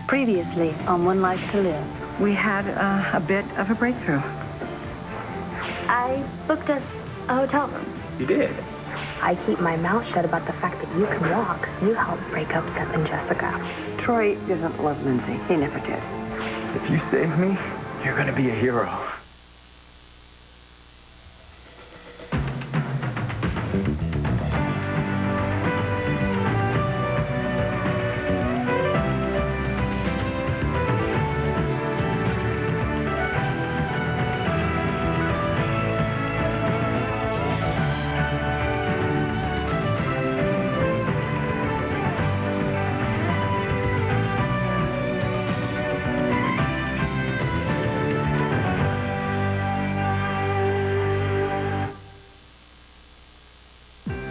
Previously on One Life to Live. We had a bit of a breakthrough. I booked us a hotel room. You did? I keep my mouth shut about the fact that you can walk. You helped break up Seth and Jessica. Troy doesn't love Lindsay. He never did. If you save me, you're gonna be a hero.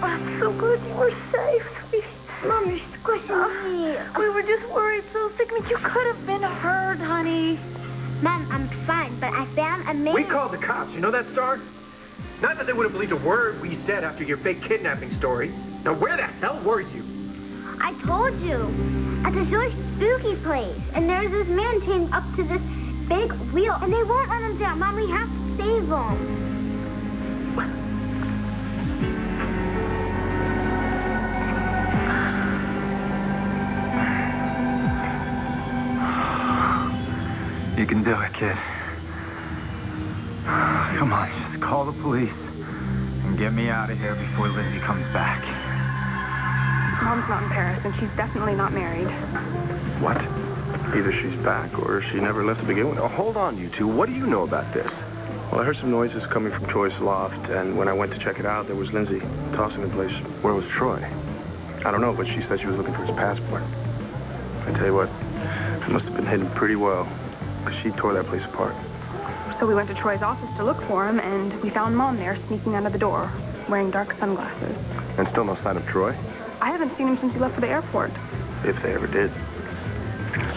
I'm so glad you were safe, sweetie. Mom, you're squishing me. We were just worried so sick that you could have been hurt, honey. Mom, I'm fine, but I found a man. We called the cops. You know that, Star? Not that they would have believed a word we said after your fake kidnapping story. Now, where the hell were you? I told you. At this really spooky place. And there's this man chained up to this big wheel. And they won't let him down. Mom, we have to save him. You can do it, kid. Come on, just call the police and get me out of here before Lindsay comes back. Mom's not in Paris, and she's definitely not married. What? Either she's back or she never left to begin with. Now, hold on, you two. What do you know about this? Well, I heard some noises coming from Troy's loft, and when I went to check it out, there was Lindsay tossing the place. Where was Troy? I don't know, but she said she was looking for his passport. I tell you what, it must have been hidden pretty well, because she tore that place apart. So we went to Troy's office to look for him, and we found Mom there sneaking out of the door, wearing dark sunglasses. And still no sign of Troy? I haven't seen him since he left for the airport. If they ever did.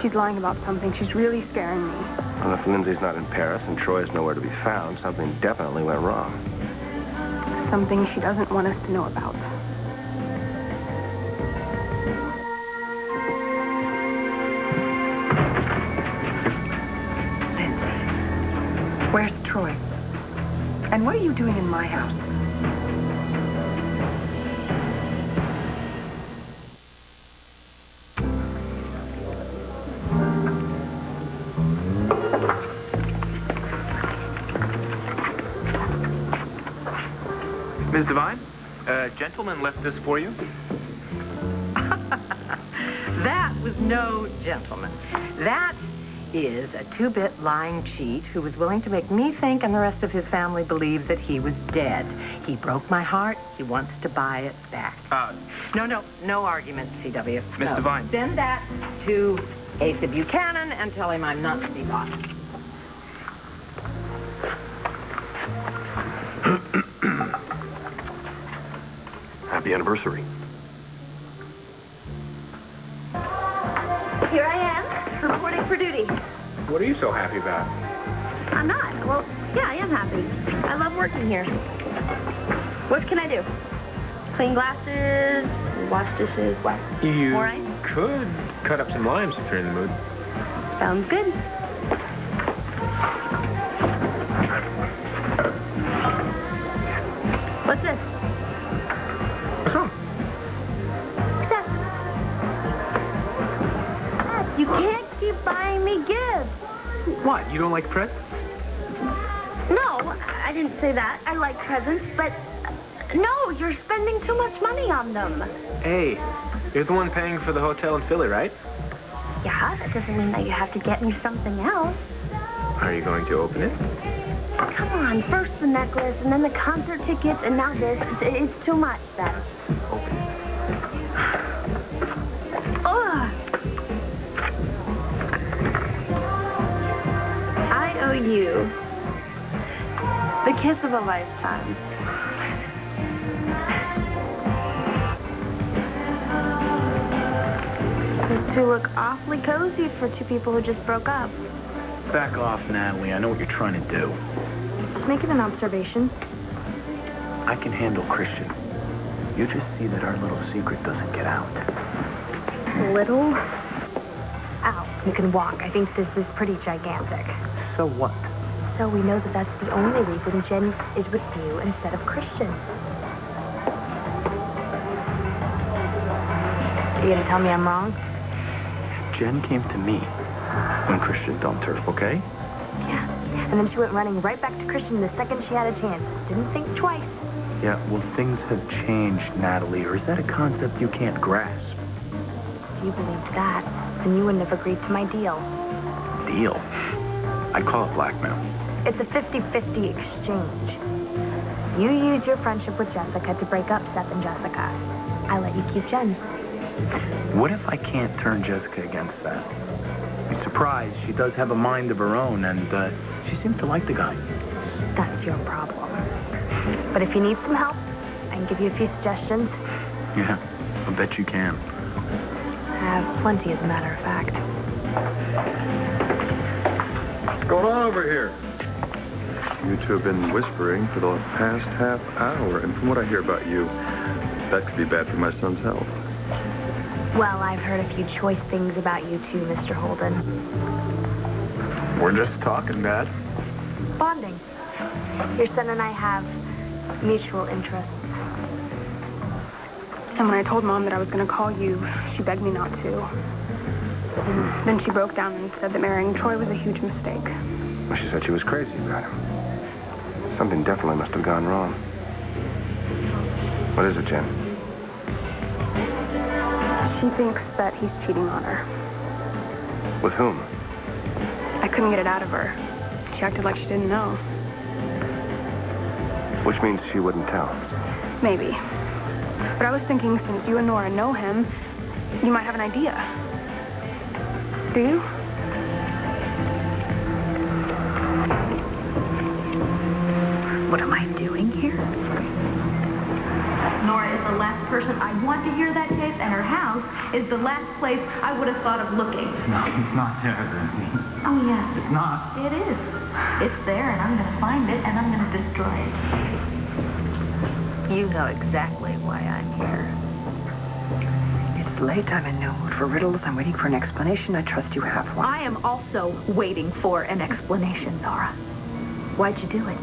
She's lying about something. She's really scaring me. Well, if Lindsay's not in Paris and Troy's nowhere to be found, something definitely went wrong. Something she doesn't want us to know about. Where's Troy? And what are you doing in my house? Ms. Devine, a gentleman left this for you. That was no gentleman. That is a two-bit lying cheat who was willing to make me think and the rest of his family believe that he was dead. He broke my heart. He wants to buy it back. No argument, C.W. Ms. Devine. Send that to Asa Buchanan and tell him I'm not to be bought. Happy anniversary. Here I am, reporting for duty. What are you so happy about? I'm not. Well, yeah, I am happy. I love working here. What can I do? Clean glasses, wash dishes, what? You More ice? could cut up some limes if you're in the mood. Sounds good. What's this? What's wrong? Seth. You can't keep buying me gifts. What, you don't like presents? No, I didn't say that. I like presents, but no, you're spending too much money on them. Hey, you're the one paying for the hotel in Philly, right? Yeah, that doesn't mean that you have to get me something else. Are you going to open it? Come on, first the necklace, and then the concert tickets, and now this. It's too much, Seth. Open it. Ugh. I owe you the kiss of a lifetime. These two look awfully cozy for two people who just broke up. Back off, Natalie. I know what you're trying to do. Just making an observation. I can handle Christian. You just see that our little secret doesn't get out. Little? Ow. You can walk. I think this is pretty gigantic. So what? So we know that that's the only reason Jen is with you instead of Christian. Are you gonna tell me I'm wrong? Jen came to me when Christian dumped her, okay? Yeah. And then she went running right back to Christian the second she had a chance. Didn't think twice. Yeah, well, things have changed, Natalie, or is that a concept you can't grasp? If you believed that, then you wouldn't have agreed to my deal. Deal? I'd call it blackmail. It's a 50-50 exchange. You use your friendship with Jessica to break up Seth and Jessica. I let you keep Jen. What if I can't turn Jessica against Seth? I'm surprised. She does have a mind of her own, and she seems to like the guy. That's your problem. But if you need some help, I can give you a few suggestions. Yeah, I bet you can. I have plenty, as a matter of fact. What's going on over here? You two have been whispering for the past half hour, and from what I hear about you, that could be bad for my son's health. Well, I've heard a few choice things about you too, Mr. Holden. We're just talking, Dad. Bonding. Your son and I have mutual interests. And when I told Mom that I was going to call you, she begged me not to. And then she broke down and said that marrying Troy was a huge mistake. Well, she said she was crazy about him. Something definitely must have gone wrong. What is it, Jen? She thinks that he's cheating on her. With whom? I couldn't get it out of her. She acted like she didn't know. Which means she wouldn't tell. Maybe. But I was thinking, since you and Nora know him, you might have an idea. Do you? What am I doing here? Nora is the last person I want to hear that tape, and her house is the last place I would have thought of looking. No, it's not there, Lindsay. Oh, yes. It's not. It is. It's there, and I'm going to find it, and I'm going to destroy it. You know exactly why I'm here. It's late. I'm in no mood for riddles. I'm waiting for an explanation. I trust you have one. I am also waiting for an explanation, Nora. Why'd you do it?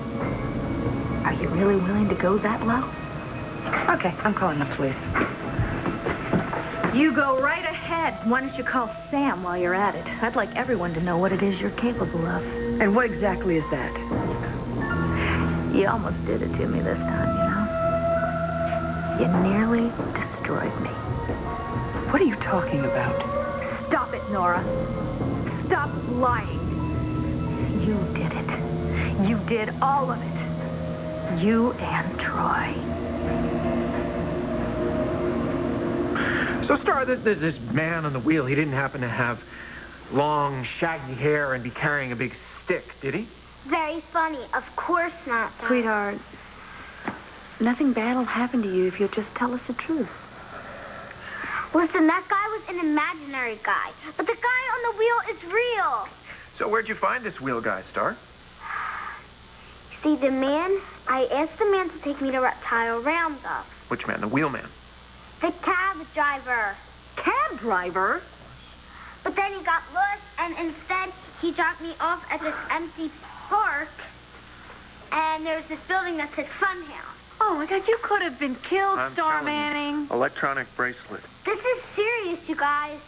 Are you really willing to go that low? Okay, I'm calling the police. You go right ahead. Why don't you call Sam while you're at it? I'd like everyone to know what it is you're capable of. And what exactly is that? You almost did it to me this time, you know? You nearly destroyed me. What are you talking about? Stop it, Nora. Stop lying. You did it. You did all of it. You and Troy. So, Star, this man on the wheel, he didn't happen to have long, shaggy hair and be carrying a big stick, did he? Very funny. Of course not. Dad. Sweetheart, nothing bad will happen to you if you'll just tell us the truth. Listen, that guy was an imaginary guy, but the guy on the wheel is real. So where'd you find this wheel guy, Star? See, I asked the man to take me to Reptile Roundup. Which man? The wheel man? The cab driver. Cab driver? But then he got lost, and instead he dropped me off at this empty park, and there was this building that said Funhouse. Oh, my God, you could have been killed, I'm Star telling you. Manning. Electronic bracelet. This is serious, you guys.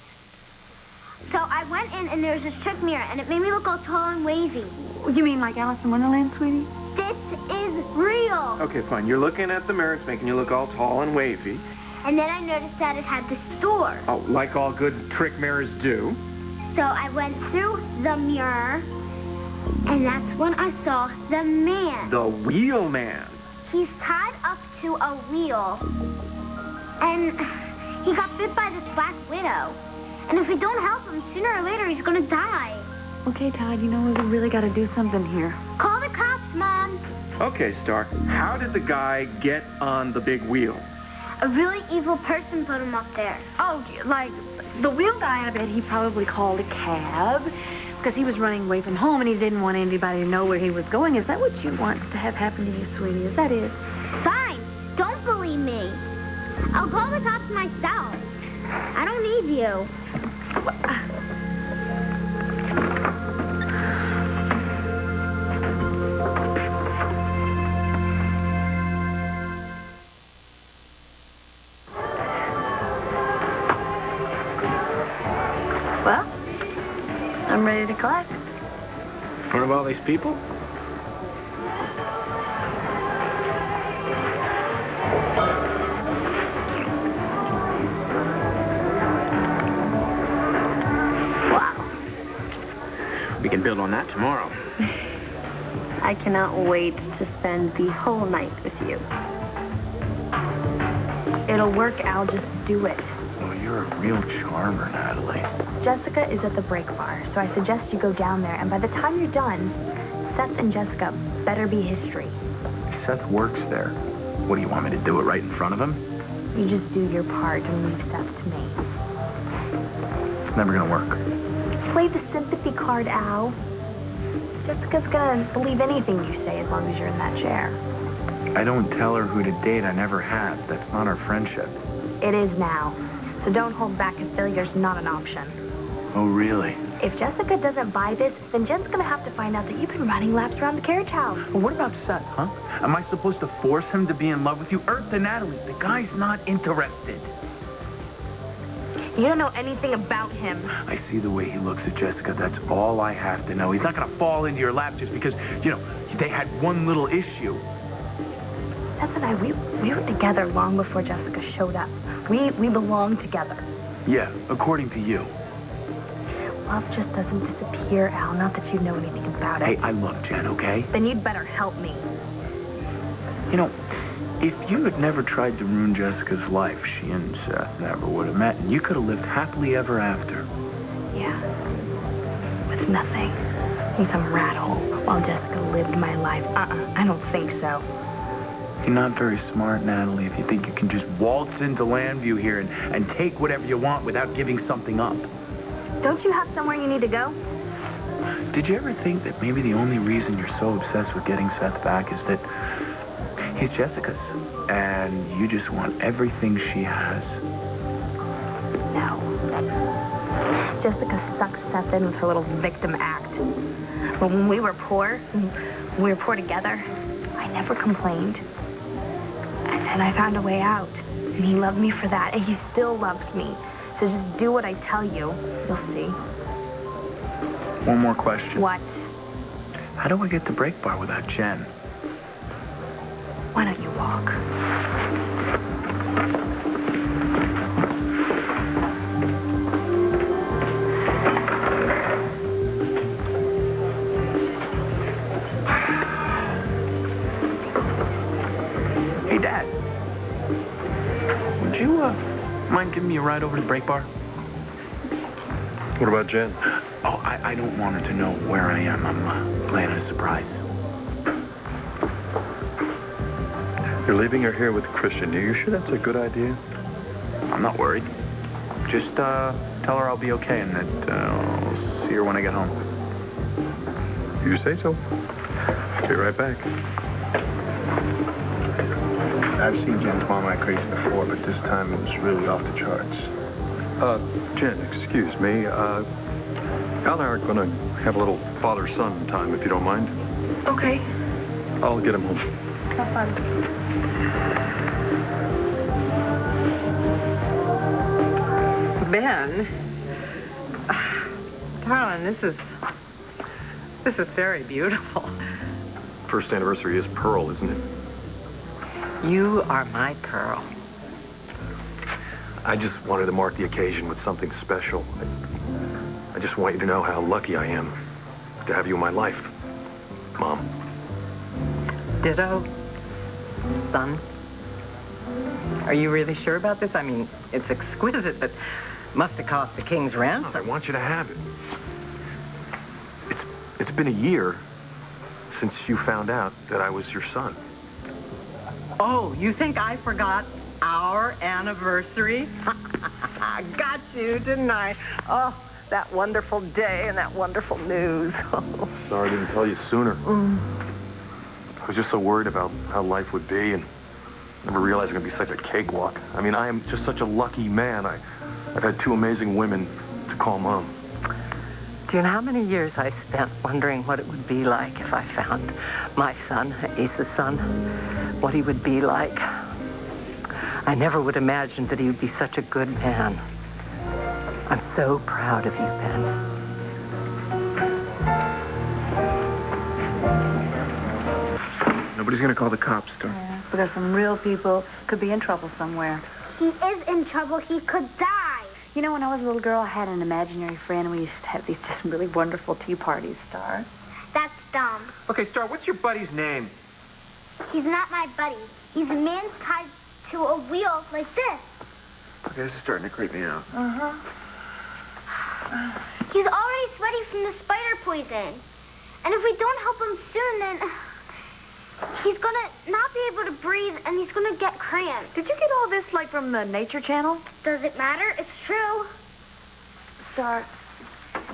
So I went in, and there was this trick mirror, and it made me look all tall and wavy. You mean like Alice in Wonderland, sweetie? This is real. Okay, fine. You're looking at the mirror. It's making you look all tall and wavy. And then I noticed that it had this door. Oh, like all good trick mirrors do. So I went through the mirror, and that's when I saw the man. The wheel man. He's tied up to a wheel, and he got bit by this black widow. And if we don't help him, sooner or later he's gonna die. Okay, Todd, you know we really got to do something here. Call the cops, Mom. Okay, Star. How did the guy get on the big wheel? A really evil person put him up there. Oh, like the wheel guy, I bet he probably called a cab because he was running away from home and he didn't want anybody to know where he was going. Is that what you want to have happen to you, sweetie? Is that it? Fine. Don't believe me. I'll call the cops myself. I don't need you. Well, I'm ready to collect. In front of all these people? Wow. We can build on that tomorrow. I cannot wait to spend the whole night with you. It'll work, Al. Just do it. Well, you're a real charmer, Natalie. Jessica is at the break bar, so I suggest you go down there, and by the time you're done, Seth and Jessica better be history. Seth works there. What do you want me to do it right in front of him? You just do your part and leave Seth to me. It's never gonna work. Play the sympathy card, Al. Jessica's gonna believe anything you say as long as you're in that chair. I don't tell her who to date. I never have. That's not our friendship. It is now. So don't hold back if failure's not an option. Oh, really? If Jessica doesn't buy this, then Jen's gonna have to find out that you've been running laps around the carriage house. Well, what about Seth, huh? Am I supposed to force him to be in love with you? Earth and Natalie, the guy's not interested. You don't know anything about him. I see the way he looks at Jessica. That's all I have to know. He's not gonna fall into your lap just because, they had one little issue. Seth and I, we were together long before Jessica showed up. We belong together. Yeah, according to you. Love just doesn't disappear, Al. Not that you know anything about it. Hey, I love Jen, okay? Then you'd better help me. If you had never tried to ruin Jessica's life, she and Seth never would have met, and you could have lived happily ever after. Yeah. With nothing. In some rat hole while Jessica lived my life. I don't think so. You're not very smart, Natalie, if you think you can just waltz into Landview here and take whatever you want without giving something up. Don't you have somewhere you need to go? Did you ever think that maybe the only reason you're so obsessed with getting Seth back is that he's Jessica's, and you just want everything she has? No. Jessica sucked Seth in with her little victim act. But when we were poor together, I never complained. And I found a way out. And he loved me for that, and he still loves me. So just do what I tell you. You'll see. One more question. What? How do I get to Break Bar without Jen? Why don't you walk? Hey, Dad. Would you, mind giving me a ride over to the Break Bar? What about Jen? Oh, I don't want her to know where I am. I'm planning a surprise. You're leaving her here with Christian. Are you sure that's a good idea? I'm not worried. Just tell her I'll be okay and that I'll see her when I get home. You say so. Be right back. I've seen Jen twirl like crazy before, but this time it was really off the charts. Jen, excuse me. Al and I are going to have a little father-son time, if you don't mind. Okay. I'll get him home. Have fun. Ben, darling, this is very beautiful. First anniversary is Pearl, isn't it? You are my pearl. I just wanted to mark the occasion with something special. I just want you to know how lucky I am to have you in my life, Mom. Ditto, son. Are you really sure about this? I mean, it's exquisite, but must have cost the king's ransom. I want you to have it. It's been a year since you found out that I was your son. Oh, you think I forgot our anniversary? Got you, didn't I? Oh, that wonderful day and that wonderful news. Sorry I didn't tell you sooner. I was just so worried about how life would be and never realized it was going to be such a cakewalk. I mean, I am just such a lucky man. I've had two amazing women to call Mom. Do you know how many years I spent wondering what it would be like if I found my son, Ace's son, what he would be like? I never would imagine that he would be such a good man. I'm so proud of you, Ben. Nobody's gonna call the cops, Star. Yeah, because some real people could be in trouble somewhere. He is in trouble. He could die. You know, when I was a little girl, I had an imaginary friend, and we used to have these just really wonderful tea parties, Star. That's dumb. Okay, Star, what's your buddy's name? He's not my buddy. He's a man tied to a wheel like this. Okay, this is starting to creep me out. He's already sweaty from the spider poison. And if we don't help him soon, then he's gonna not be able to breathe, and he's gonna get cramps. Did you get all this, like, from the Nature Channel? Does it matter? It's true. Star,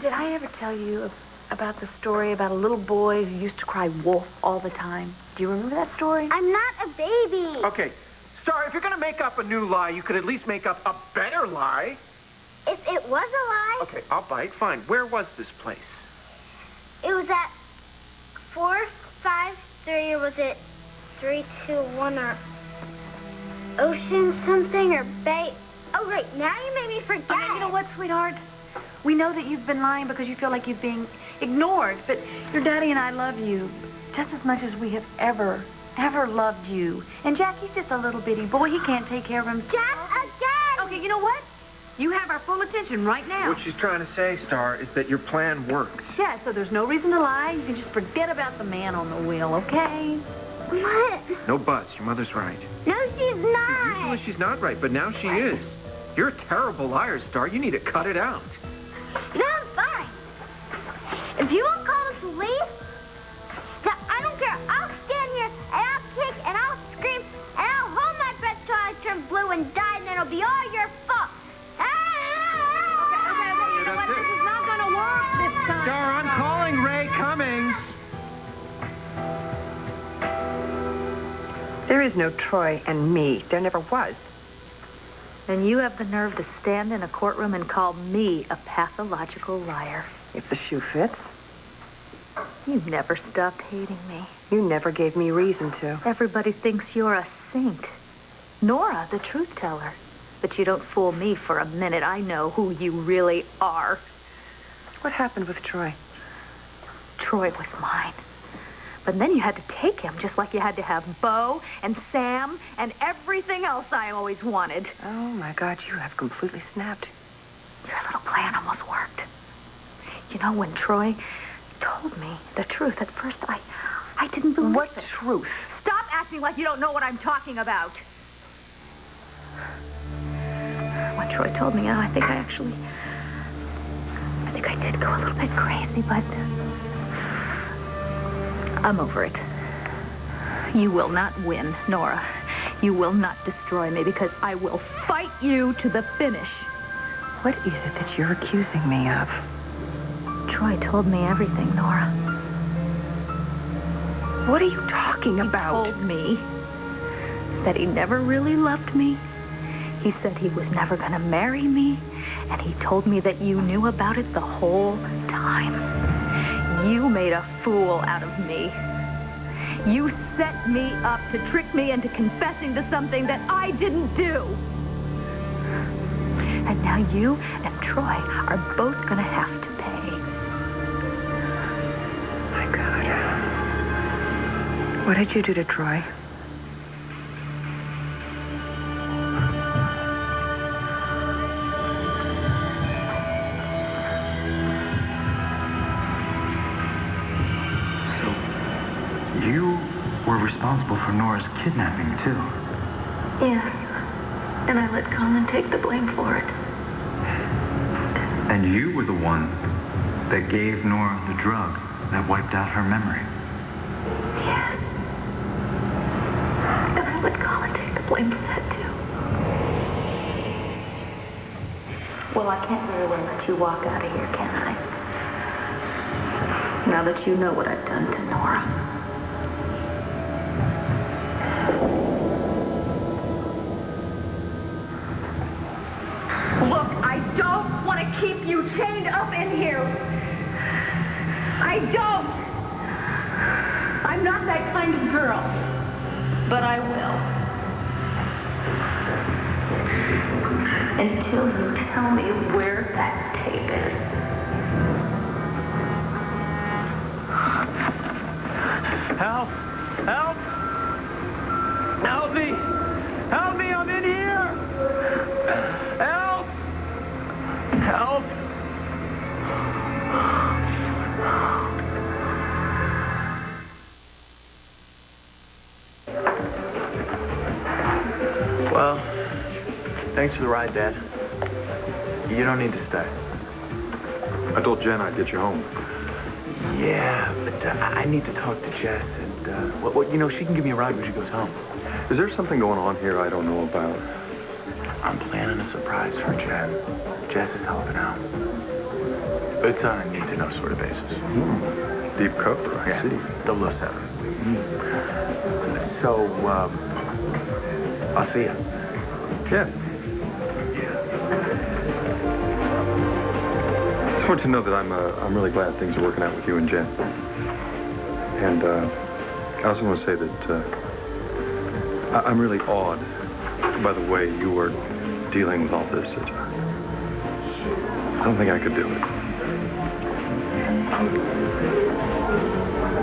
did I ever tell you about the story about a little boy who used to cry wolf all the time? Do you remember that story? I'm not a baby. Okay, Star, if you're gonna make up a new lie, you could at least make up a better lie. If it was a lie, Okay, I'll bite. Fine. Where was this place? it was at 453, or was it 321, or ocean something, or bay? Oh, right, now you made me forget. Okay, you know what, sweetheart? We know that you've been lying because you feel like you're being ignored, but your daddy and I love you just as much as we have ever loved you. And Jackie's just a little bitty boy. He can't take care of himself. Jack again! Okay, you know what? You have our full attention right now. What she's trying to say, Star, is that your plan worked. Yeah, so there's no reason to lie. You can just forget about the man on the wheel, okay? What? No buts. Your mother's right. No, she's not. Usually she's not right, but now she is. You're a terrible liar, Star. You need to cut it out. No, I'm fine. If you won't call the police, then I don't care. I'll stand here, and I'll kick, and I'll scream, and I'll hold my breath till I turn blue and die, and then it'll be all your fault. You know what? This is not going to work this time. Star, I'm calling Ray Cummings. There is no Troy and me. There never was. And you have the nerve to stand in a courtroom and call me a pathological liar. If the shoe fits, You never stopped hating me. you never gave me reason to. Everybody thinks you're a saint. Nora, the truth teller. But you don't fool me for a minute. I know who you really are. What happened with Troy? Troy was mine. But then you had to take him, just like you had to have Bo and Sam and everything else I always wanted. Oh, my God, you have completely snapped. Your little plan almost worked. You know, when Troy told me the truth, at first I didn't believe What it. truth? Stop acting like you don't know what I'm talking about. When Troy told me, I think I did go a little bit crazy, but I'm over it. You will not win, Nora. You will not destroy me because I will fight you to the finish. What is it that you're accusing me of? Troy told me everything, Nora. What are you talking about? He told me that he never really loved me. He said he was never going to marry me. And he told me that you knew about it the whole time. You made a fool out of me. You set me up to trick me into confessing to something that I didn't do. And now you and Troy are both going to have to pay. My God. What did you do to Troy? You were responsible for Nora's kidnapping, too. Yes. And I let Colin take the blame for it. And you were the one that gave Nora the drug that wiped out her memory. Yes. And I let Colin take the blame for that, too. Well, I can't very well let you walk out of here, can I? Now that you know what I've done to Nora. Look, I don't want to keep you chained up in here. I don't. I'm not that kind of girl. But I will. until you tell me where that tape is. Help! Help! Help me! Help me! I'm in here! Help! Help! Well, thanks for the ride, Dad. You don't need to stay. I told Jen I'd get you home. Yeah, but I need to talk to Jess, and, well, you know, she can give me a ride when she goes home. Is there something going on here I don't know about? I'm planning a surprise for Jen. Jess is helping out. But it's on a need-to-know sort of basis. Deep cover, I see. 007. So, I'll see you. Yeah. I just want you to know that I'm really glad things are working out with you and Jen. And I also want to say that I'm really awed by the way you are dealing with all this. I don't think I could do it.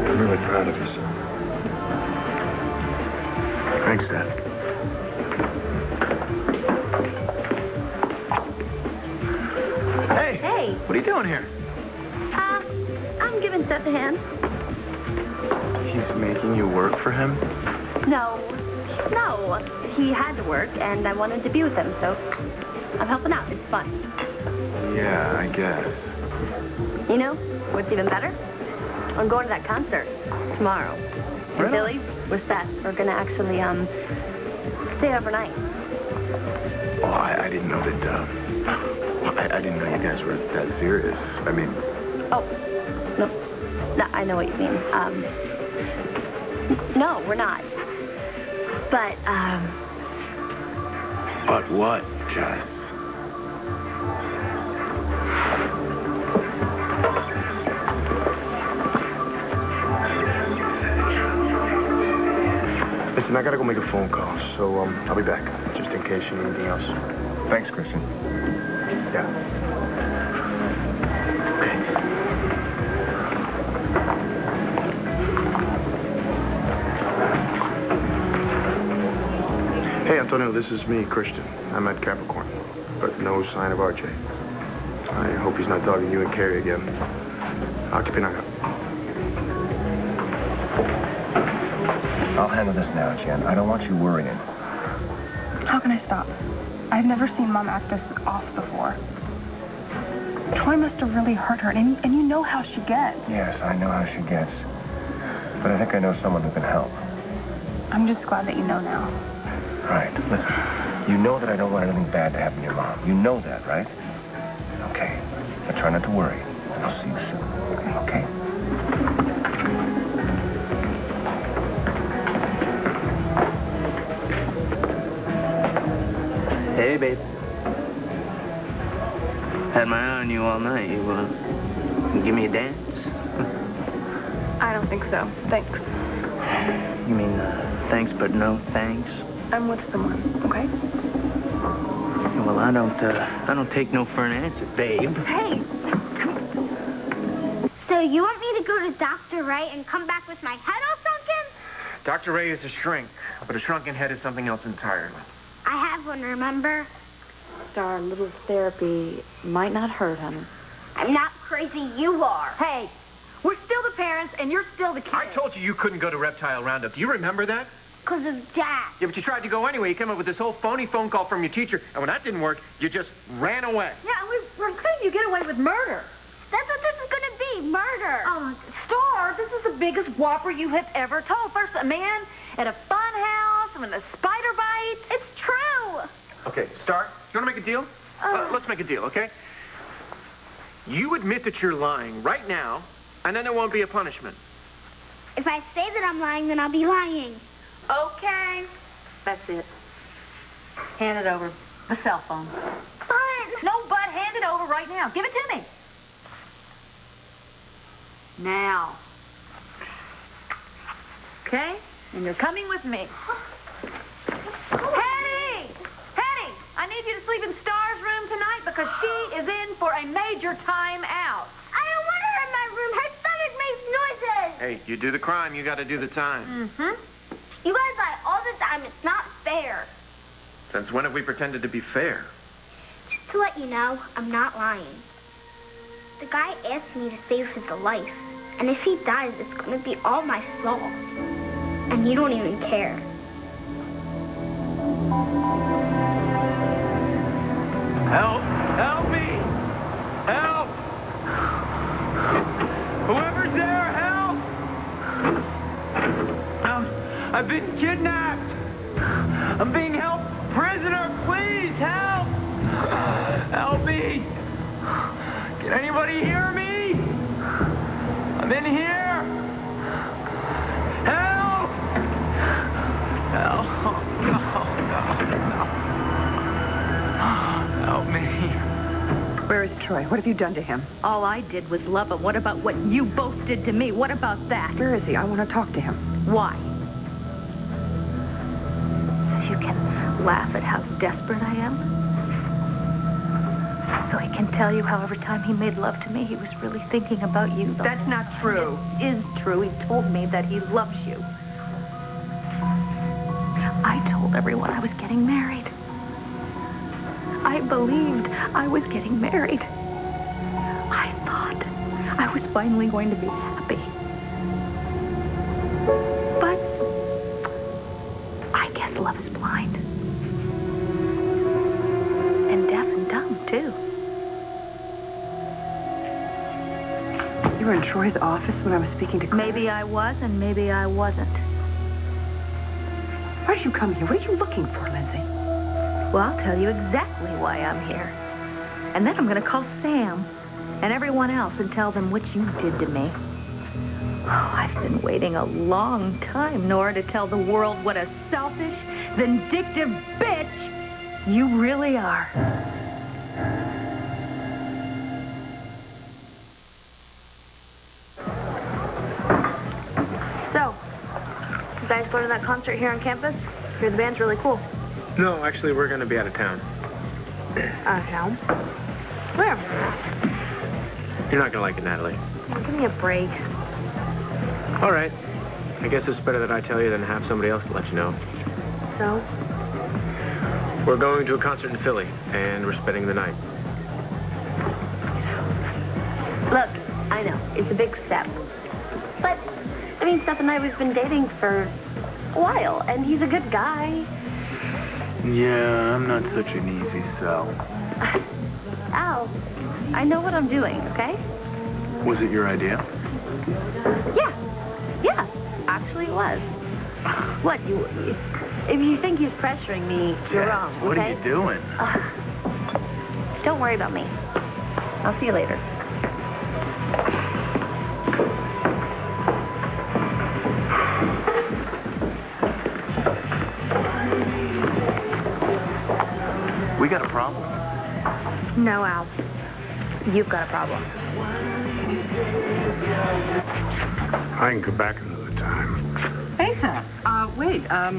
I'm really proud of you, sir. Thanks, Dad. Hey! Hey. What are you doing here? I'm giving Seth a hand. He's making you work for him? No. He had to work, and I wanted to be with him, so I'm helping out. It's fun. Yeah, I guess. You know what's even better? I'm going to that concert tomorrow. Right And Billy with Seth. We're gonna actually stay overnight. Oh, I didn't know that, I didn't know you guys were that serious. I mean... Oh, no, I know what you mean. No, we're not. But, But what, Jess? Listen, I gotta go make a phone call, so I'll be back, just in case you need anything else. Thanks, Christian. Yeah. Hey, Antonio, this is me, Christian. I'm at Capricorn, but no sign of RJ. I hope he's not dogging you and Carrie again. I'll keep an eye out. I'll handle this now, Jen. I don't want you worrying. How can I stop? I've never seen Mom act this off before. Troy must have really hurt her, and you know how she gets. Yes, I know how she gets. But I think I know someone who can help. I'm just glad that you know now. Right. Listen, you know that I don't want anything bad to happen to your mom. You know that, right? Okay. But try not to worry. I'll see you soon. Okay? Hey, babe. Had my eye on you all night. You give me a dance? I don't think so. Thanks. You mean thanks, but no thanks? I'm with someone, okay? Well, I don't take no for an answer, babe. Hey! So you want me to go to Dr. Ray and come back with my head all sunken? Dr. Ray is a shrink, but a shrunken head is something else entirely. I have one, remember? Star, a little therapy might not hurt, honey. I'm not crazy, you are. Hey, we're still the parents, and you're still the kids. I told you couldn't go to Reptile Roundup. Do you remember that? Because of Dad. Yeah, but you tried to go anyway. You came up with this whole phony phone call from your teacher, and when that didn't work, you just ran away. Yeah, and we're letting you get away with murder. That's what this is going to be, murder. Oh, Star, this is the biggest whopper you have ever told. First, a man at a fun house and a spider bite. It's true. Okay, Star, you want to make a deal? Let's make a deal, okay? You admit that you're lying right now, and then there won't be a punishment. If I say that I'm lying, then I'll be lying. Okay. That's it. Hand it over. The cell phone. But... No, but hand it over right now. Give it to me. Now. Okay? And you're coming with me. Hetty! Hetty! I need you to sleep in Star's because she is in for a major time out. I don't want her in my room. Her stomach makes noises. Hey, you do the crime, you got to do the time. Mm-hmm. You guys lie all the time. It's not fair. Since when have we pretended to be fair? Just to let you know, I'm not lying. The guy asked me to save his life. And if he dies, it's going to be all my fault. And you don't even care. Help! Help me! Help! Whoever's there, help! I've been kidnapped! I'm being held prisoner! Please, help! Help me! Can anybody hear me? I'm in here! Help! Help! No, no. Help me. Where is Troy? What have you done to him? All I did was love him. What about what you both did to me? What about that? Where is he? I want to talk to him. Why? So you can laugh at how desperate I am? So he can tell you how every time he made love to me, he was really thinking about you. That's not true. It is true. He told me that he loves you. I told everyone I was getting married. I believed I was getting married. I thought I was finally going to be happy. But I guess love is blind. And deaf and dumb, too. You were in Troy's office when I was speaking to Claire? Maybe I was and maybe I wasn't. Why did you come here? What are you looking for, Lindsay? Well, I'll tell you exactly why I'm here. And then I'm going to call Sam and everyone else and tell them what you did to me. Oh, I've been waiting a long time, Nora, to tell the world what a selfish, vindictive bitch you really are. So, you guys go to that concert here on campus? Hear the band's really cool. No, actually, we're going to be out of town. Town? Where? You're not going to like it, Natalie. Give me a break. All right. I guess it's better that I tell you than have somebody else let you know. So? We're going to a concert in Philly, and we're spending the night. Look, I know, it's a big step. But, I mean, Steph and I, we've been dating for a while, and he's a good guy. Yeah, I'm not such an easy sell. Al, I know what I'm doing, okay? Was it your idea? Yeah, actually it was. What, if you think he's pressuring me, you're wrong, okay? What are you doing? Don't worry about me. I'll see you later. We got a problem. No, Al. You've got a problem. I can come back another time. Asa, wait, are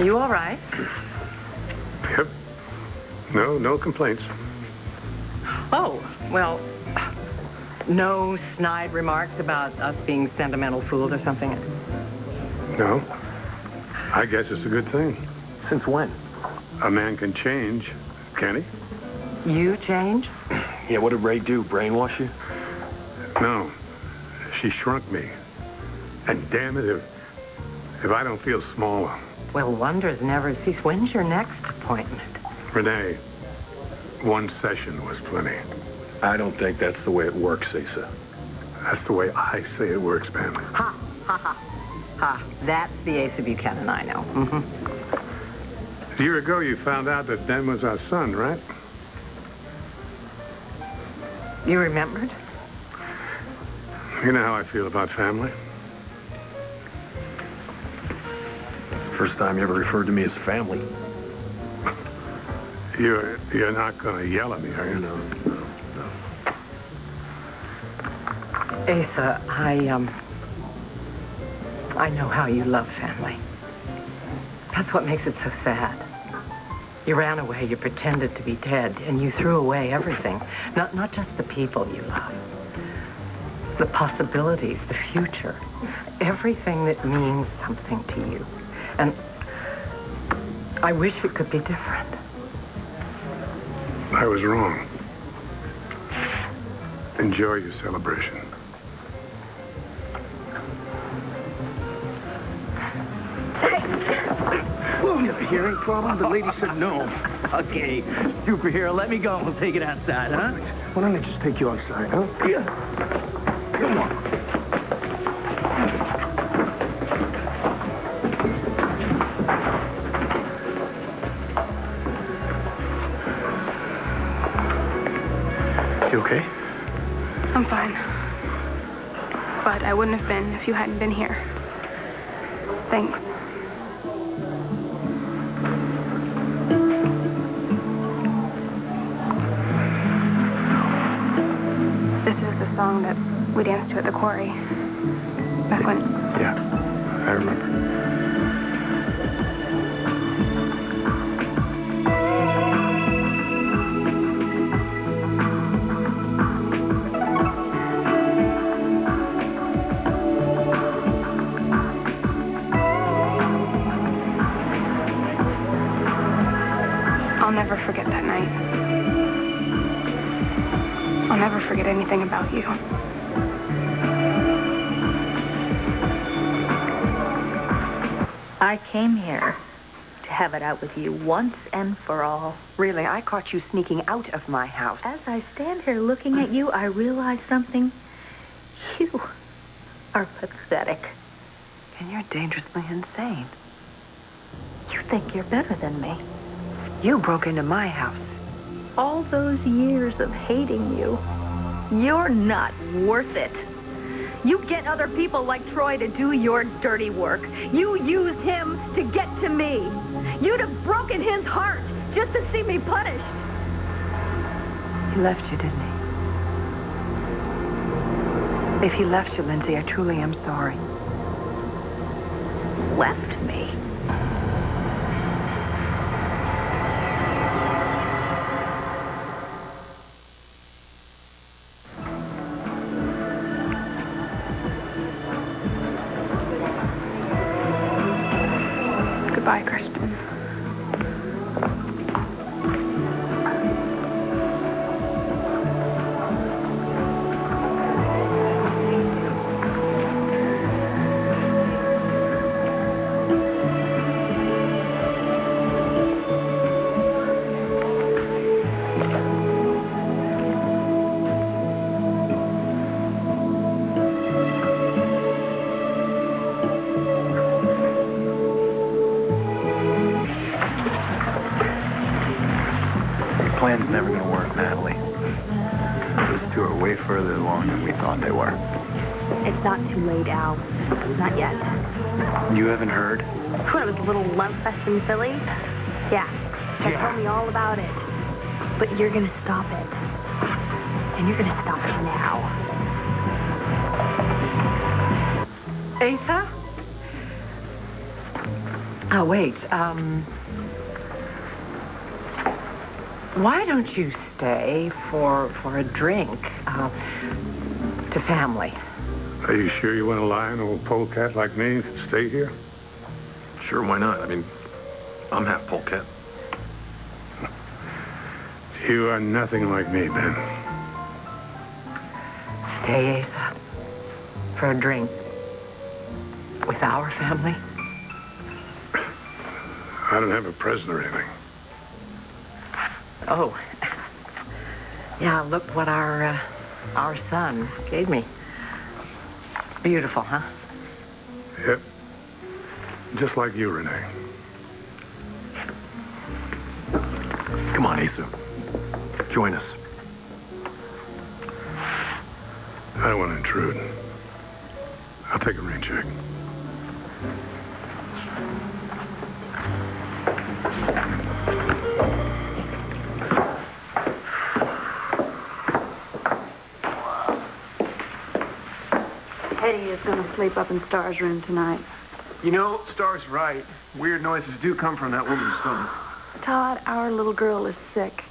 you all right? Yep. No complaints. Oh, well, no snide remarks about us being sentimental fools or something? No. I guess it's a good thing. Since when? A man can change, can he? You change? Yeah, what did Ray do? Brainwash you? No. She shrunk me. And damn it, if I don't feel smaller. Well, wonders never cease. When's your next appointment? Renee, one session was plenty. I don't think that's the way it works, Asa. That's the way I say it works, man. Ha, ha, ha. Ha, that's the Asa Buchanan I know. Mm-hmm. A year ago, you found out that Ben was our son, right? You remembered? You know how I feel about family. First time you ever referred to me as family. You're not going to yell at me, are you? No. Asa, I know how you love family. That's what makes it so sad. You ran away, you pretended to be dead, and you threw away everything. Not just the people you love. The possibilities, the future. Everything that means something to you. And I wish it could be different. I was wrong. Enjoy your celebration. Hearing problem? The lady said no. Okay, superhero, let me go. We'll take it outside, huh? Why don't I just take you outside, huh? Yeah. Come on. You okay? I'm fine. But I wouldn't have been if you hadn't been here. Thanks. This is the song that we danced to at the quarry. Back when... Yeah, I remember. I'll never forget that night. I'll never forget anything about you. I came here to have it out with you once and for all. Really, I caught you sneaking out of my house. As I stand here looking at you, I realize something. You are pathetic. And you're dangerously insane. You think you're better than me. You broke into my house. All those years of hating you, you're not worth it. You get other people like Troy to do your dirty work. You used him to get to me. You'd have broken his heart just to see me punished. He left you, didn't he? If he left you, Lindsay, I truly am sorry. Left me? Goodbye, Kristen. Plan's never gonna work, Natalie. Those two are way further along than we thought they were. It's not too late, Al. Not yet. You haven't heard? What, it was a little love fest in Philly? Yeah. They told me all about it. But you're gonna stop it. And you're gonna stop it now. Asa? Oh, wait, why don't you stay for a drink, to family? Are you sure you want to lie an old polecat like me and stay here? Sure, why not? I mean, I'm half polecat. You are nothing like me, Ben. Stay, Asa, for a drink with our family? I don't have a present or anything. Oh, yeah, look what our son gave me. Beautiful, huh? Yep. Just like you, Renee. Come on, Asa. Join us. I don't want to intrude. I'll take a rain check. Eddie is going to sleep up in Star's room tonight. You know, Star's right. Weird noises do come from that woman's son. Todd, our little girl is sick.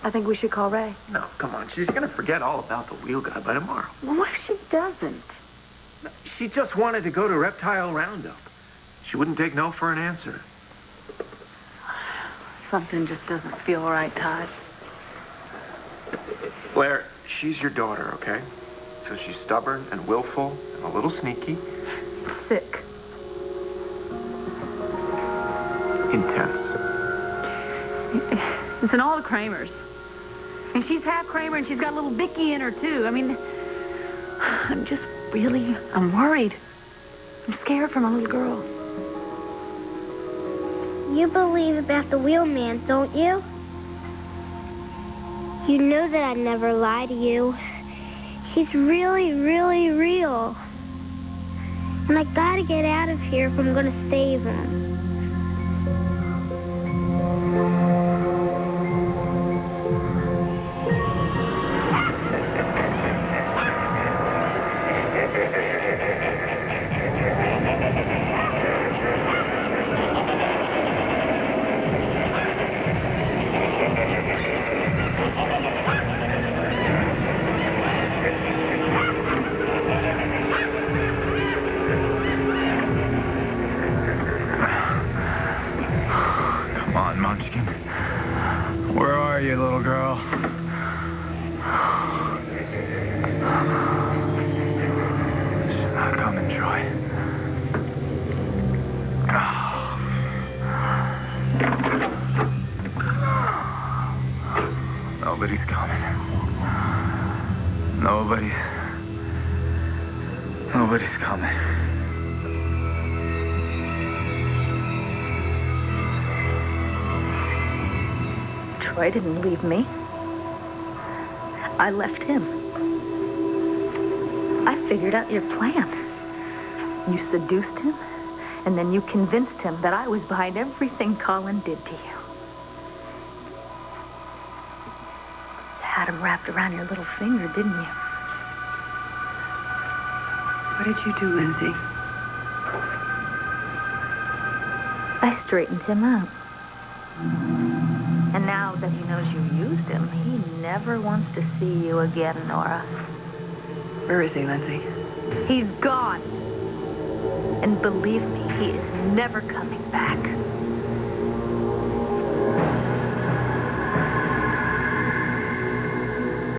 I think we should call Ray. No, come on. She's gonna forget all about the wheel guy by tomorrow. Well, what if she doesn't? She just wanted to go to Reptile Roundup. She wouldn't take no for an answer. Something just doesn't feel right, Todd. Blair, she's your daughter, okay? So she's stubborn and willful and a little sneaky. Sick. Intense. It's in all the Kramers. And she's half Kramer, and she's got a little Vicky in her, too. I mean, I'm worried. I'm scared for my little girl. You believe about the wheelman, don't you? You know that I'd never lie to you. He's really, really real. And I gotta get out of here if I'm gonna save him. Come on, Munchkin. Where are you, little girl? She's not coming, Troy. Nobody's coming. Nobody's coming. Troy didn't leave me. I left him. I figured out your plan. You seduced him, and then you convinced him that I was behind everything Colin did to you. Had him wrapped around your little finger, didn't you? What did you do, Lindsay? I straightened him out. And now that he knows you used him, he never wants to see you again, Nora. Where is he, Lindsay? He's gone. And believe me, he is never coming back.